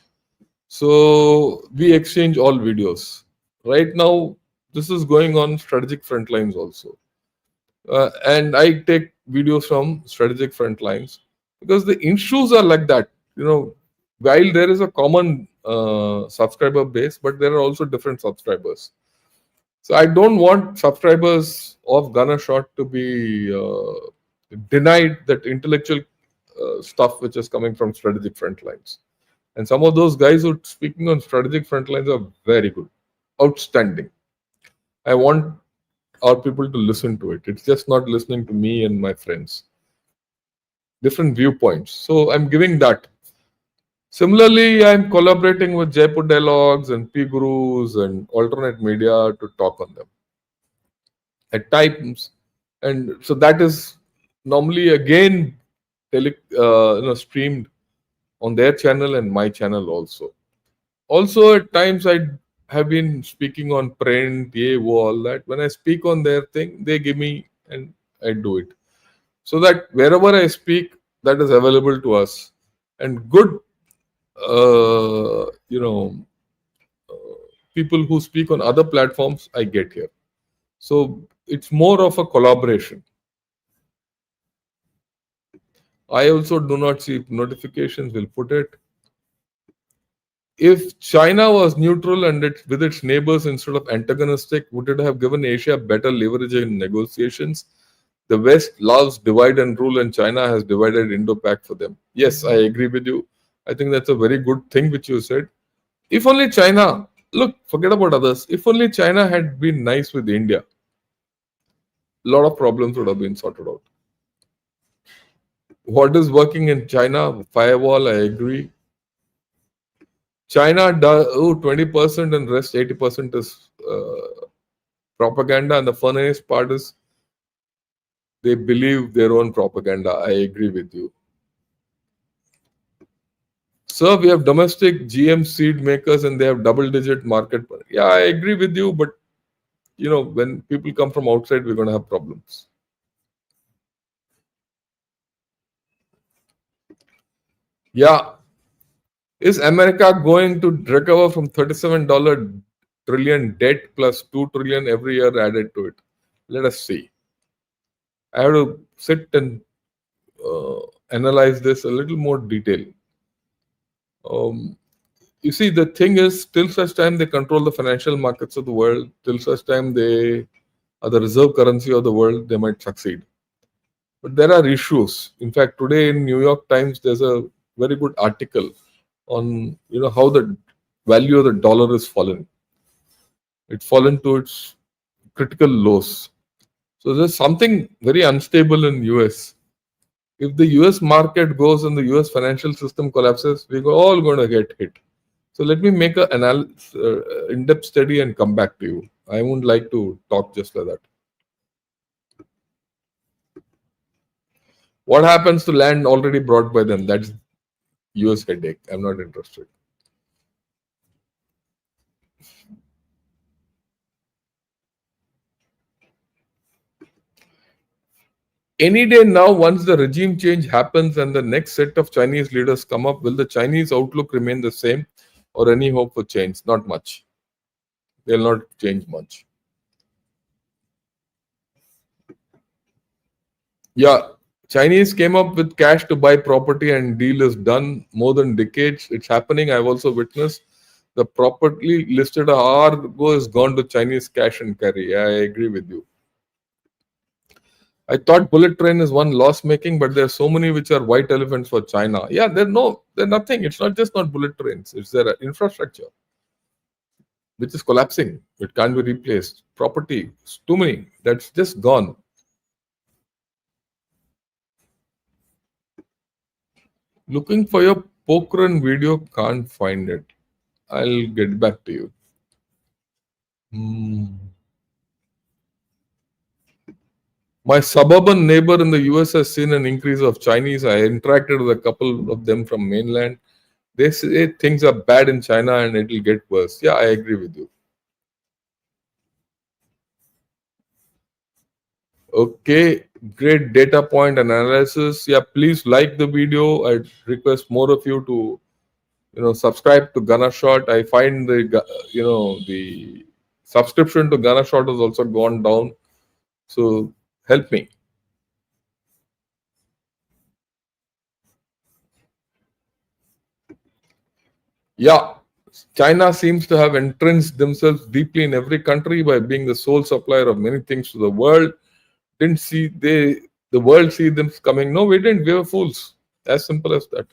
So we exchange all videos. Right now, this is going on strategic frontlines also. And I take videos from strategic frontlines because the issues are like that. While there is a common subscriber base, but there are also different subscribers. So I don't want subscribers of Gunner Shot to be denied that intellectual stuff which is coming from strategic frontlines. And some of those guys who are speaking on strategic frontlines are very good, outstanding. I want our people to listen to it. It's just not listening to me and my friends. different viewpoints. So I'm giving that. Similarly, I'm collaborating with Jaipur Dialogues and P Gurus and alternate media to talk on them at times, and so that is normally again streamed on their channel and my channel also. Also, at times I have been speaking on print, all that. When I speak on their thing, they give me and I do it. So that wherever I speak, that is available to us. And good, you know, people who speak on other platforms, I get here. So it's more of a collaboration. I also do not see notifications, will put it. If China was neutral and with its neighbors instead of antagonistic, would it have given Asia better leverage in negotiations? The West loves divide and rule, and China has divided Indo-Pac for them. Yes, I agree with you. I think that's a very good thing which you said. If only China, look, forget about others. If only China had been nice with India, a lot of problems would have been sorted out. What is working in China? Firewall, I agree. China does 20% and rest 80% is propaganda, and the funniest part is they believe their own propaganda. I agree with you. Sir, we have domestic GM seed makers and they have double-digit market. Yeah, I agree with you, but when people come from outside, we're going to have problems. Yeah. Is America going to recover from $37 trillion debt plus 2 trillion every year added to it? Let us see. I have to sit and analyze this a little more detail. You see, the thing is, till such time they control the financial markets of the world, till such time they are the reserve currency of the world, they might succeed. But there are issues. In fact, today in New York Times, there's a very good article on how the value of the dollar has fallen. It's fallen to its critical lows. So there's something very unstable in US. If the US market goes and the US financial system collapses, we're all going to get hit. So let me make an in-depth study and come back to you. I wouldn't like to talk just like that. What happens to land already brought by them? That's US headache. I'm not interested. Any day now, once the regime change happens and the next set of Chinese leaders come up, will the Chinese outlook remain the same or any hope for change? Not much. They'll not change much. Yeah, Chinese came up with cash to buy property and deal is done more than decades. It's happening. I've also witnessed the property listed Argo has gone to Chinese cash and carry. I agree with you. I thought bullet train is one loss making, but there are so many which are white elephants for China. Yeah, they're nothing. It's not just not bullet trains. It's their infrastructure, which is collapsing. It can't be replaced. Property, it's too many. That's just gone. Looking for your Pokhran video, can't find it. I'll get back to you. My suburban neighbor in the US has seen an increase of Chinese. I interacted with a couple of them from mainland. They say things are bad in China and it will get worse. Yeah, I agree with you. Okay, great data point analysis. Yeah, please like the video. I request more of you to subscribe to Gunner Shot. I find the subscription to Gunner Shot has also gone down. So help me. Yeah, China seems to have entrenched themselves deeply in every country by being the sole supplier of many things to the world. Didn't see the world see them coming? No, we didn't. We were fools. As simple as that.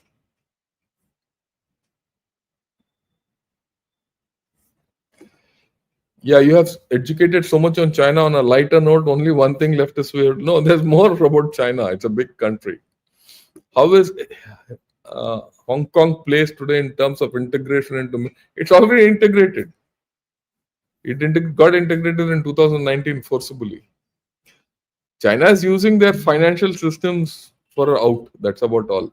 Yeah, you have educated so much on China. On a lighter note, only one thing left is weird. No, there's more about China. It's a big country. How is Hong Kong placed today in terms of integration into? It's already integrated. It got integrated in 2019 forcibly. China is using their financial systems for out. That's about all.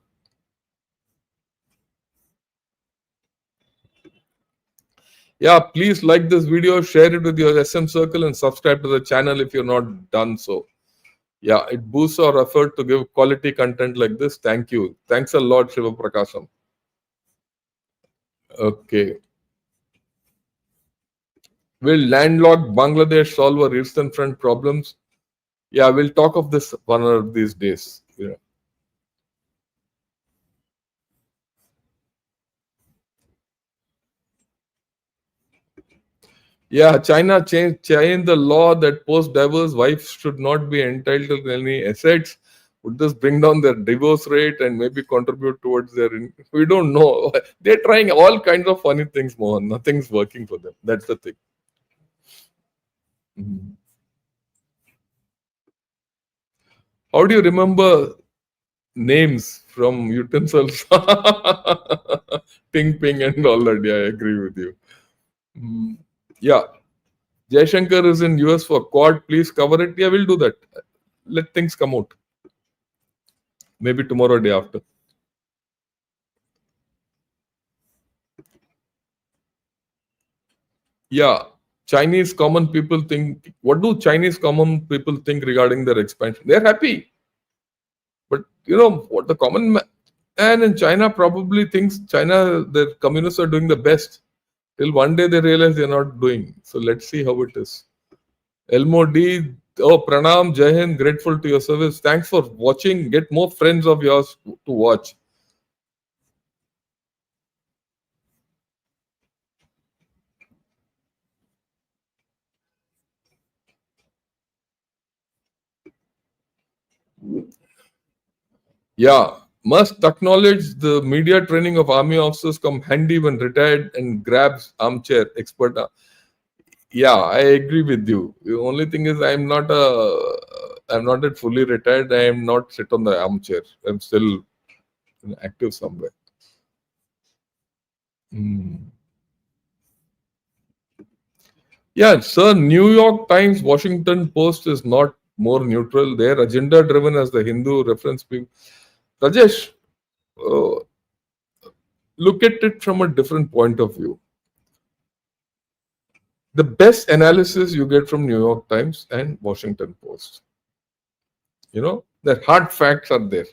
Yeah, please like this video, share it with your SM circle, and subscribe to the channel if you're not done so. Yeah, it boosts our effort to give quality content like this. Thank you. Thanks a lot, Shiva Prakasham. Okay. Will landlocked Bangladesh solve our eastern front problems? Yeah, we'll talk of this one of these days. Yeah. Yeah, China changed the law that post-divorce wives should not be entitled to any assets. Would this bring down their divorce rate and maybe contribute towards their? We don't know. They're trying all kinds of funny things, Mohan. Nothing's working for them. That's the thing. Mhm. How do you remember names from utensils? Ping ping and all that. Yeah, I agree with you. Mm. Yeah, Shankar is in US for quad. Please cover it. Yeah, we'll do that. Let things come out. Maybe tomorrow, day after. Yeah, Chinese common people think. What do Chinese common people think regarding their expansion? They're happy, but what the common man in China probably thinks China, the communists are doing the best. Till one day they realize they're not doing. So let's see how it is. Elmo D. Oh, Pranam, Jai Hind, grateful to your service. Thanks for watching. Get more friends of yours to watch. Yeah, must acknowledge the media training of army officers come handy when retired and grabs armchair expert. Yeah, I agree with you. The only thing is, I'm not yet fully retired. I am not sit on the armchair. I'm still active somewhere. Hmm. Yeah, sir. New York Times, Washington Post is not more neutral. They're agenda driven as the Hindu reference people. Rajesh, uh, look at it from a different point of view. The best analysis you get from New York Times and Washington Post. The hard facts are there.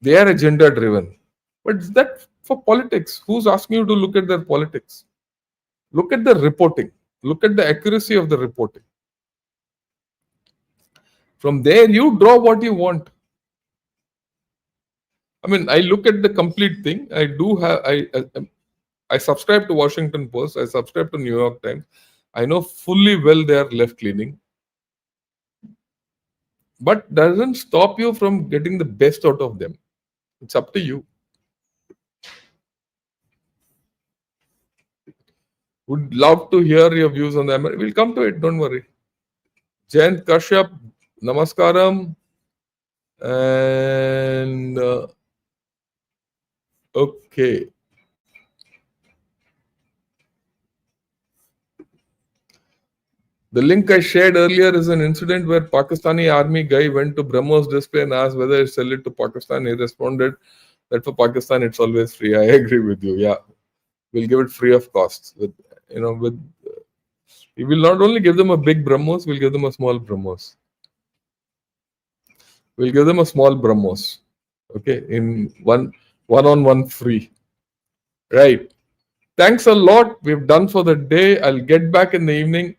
They are agenda driven. But is that for politics? Who's asking you to look at their politics? Look at the reporting. Look at the accuracy of the reporting. From there, you draw what you want. I mean, I look at the complete thing. I do have. I subscribe to Washington Post. I subscribe to New York Times. I know fully well they are left leaning, but doesn't stop you from getting the best out of them. It's up to you. Would love to hear your views on the We'll come to it. Don't worry. Jayant Kashyap, Namaskaram. And okay. The link I shared earlier is an incident where Pakistani army guy went to Brahmos display and asked whether to sell it to Pakistan. He responded that for Pakistan it's always free. I agree with you. Yeah, we'll give it free of cost. With we will not only give them a big Brahmos, we'll give them a small Brahmos. We'll give them a small Brahmos. Okay, in one on one free. Right. Thanks a lot. We've done for the day. I'll get back in the evening.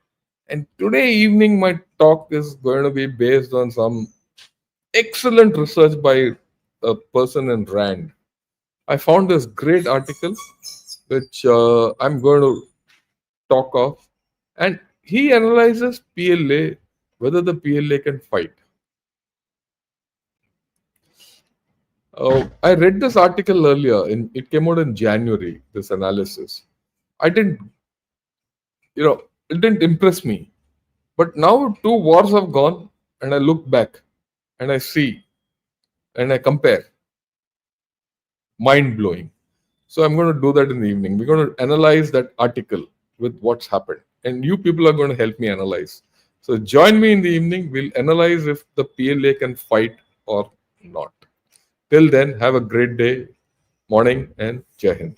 And today evening, my talk is going to be based on some excellent research by a person in RAND. I found this great article, which I'm going to talk of. And he analyzes PLA, whether the PLA can fight. I read this article earlier, it came out in January, this analysis. I didn't, it didn't impress me. But now two wars have gone, and I look back and I see. and I compare. Mind blowing. So I'm going to do that in the evening. We're going to analyze that article with what's happened. And you people are going to help me analyze. So join me in the evening. We'll analyze if the PLA can fight or not. Till then, have a great day, morning, and Jai Hind.